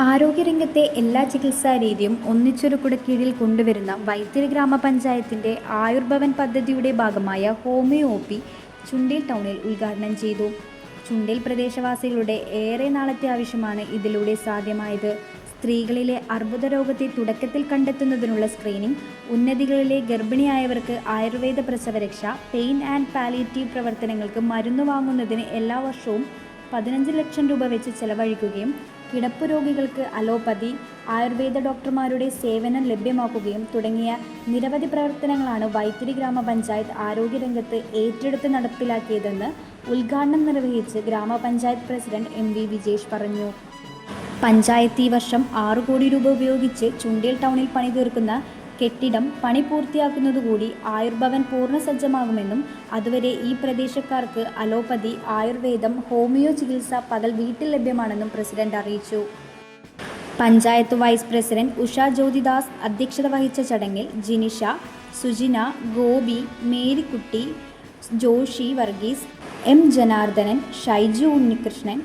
ആരോഗ്യരംഗത്തെ എല്ലാ ചികിത്സാരീതിയും ഒന്നിച്ചൊരു കുടക്കീഴിൽ കൊണ്ടുവരുന്ന വൈത്തിരി ഗ്രാമപഞ്ചായത്തിന്റെ ആയുർഭവൻ പദ്ധതിയുടെ ഭാഗമായ ഹോമിയോ ഒ.പി. ചുണ്ടേൽ ടൗണിൽ ഉദ്ഘാടനം ചെയ്തു. ചുണ്ടേൽ പ്രദേശവാസികളുടെ ഏറെ നാളത്തെ ആവശ്യമാണ് ഇതിലൂടെ സാധ്യമായത്. സ്ത്രീകളിലെ അർബുദരോഗത്തെ തുടക്കത്തിൽ കണ്ടെത്തുന്നതിനുള്ള സ്ക്രീനിംഗ്, ഉന്നതികളിലെ ഗർഭിണിയായവർക്ക് ആയുർവേദ പ്രസവരക്ഷ, പെയിൻ ആൻഡ് പാലിയേറ്റീവ് പ്രവർത്തനങ്ങൾക്ക് മരുന്ന് വാങ്ങുന്നതിന് എല്ലാ വർഷവും 15 ലക്ഷം രൂപ വെച്ച് ചെലവഴിക്കുകയും കിടപ്പ് രോഗികൾക്ക് അലോപ്പതി, ആയുർവേദ ഡോക്ടർമാരുടെ സേവനം ലഭ്യമാക്കുകയും തുടങ്ങിയ നിരവധി പ്രവർത്തനങ്ങളാണ് വൈത്തിരി ഗ്രാമപഞ്ചായത്ത് ആരോഗ്യരംഗത്ത് ഏറ്റെടുത്ത് നടപ്പിലാക്കിയതെന്ന് ഉദ്ഘാടനം നിർവഹിച്ച് ഗ്രാമപഞ്ചായത്ത് പ്രസിഡന്റ് എം.വി. വിജേഷ് പറഞ്ഞു. പഞ്ചായത്ത് ഈ വർഷം 6 കോടി രൂപ ഉപയോഗിച്ച് ചുണ്ടേൽ ടൗണിൽ പണിതീർക്കുന്ന കെട്ടിടം പണി പൂർത്തിയാക്കുന്നതുകൂടി ആയുർഭവൻ പൂർണ്ണസജ്ജമാകുമെന്നും അതുവരെ ഈ പ്രദേശക്കാർക്ക് അലോപ്പതി, ആയുർവേദം, ഹോമിയോ ചികിത്സ പകൽ വീട്ടിൽ ലഭ്യമാണെന്നും പ്രസിഡന്റ് അറിയിച്ചു. പഞ്ചായത്ത് വൈസ് പ്രസിഡന്റ് ഉഷ ജ്യോതിദാസ് അധ്യക്ഷത വഹിച്ച ചടങ്ങിൽ ജിനിഷ, സുജിന, ഗോപി, മേരിക്കുട്ടി, ജോഷി വർഗീസ്, എം ജനാർദ്ദനൻ, ഷൈജു ഉണ്ണികൃഷ്ണൻ,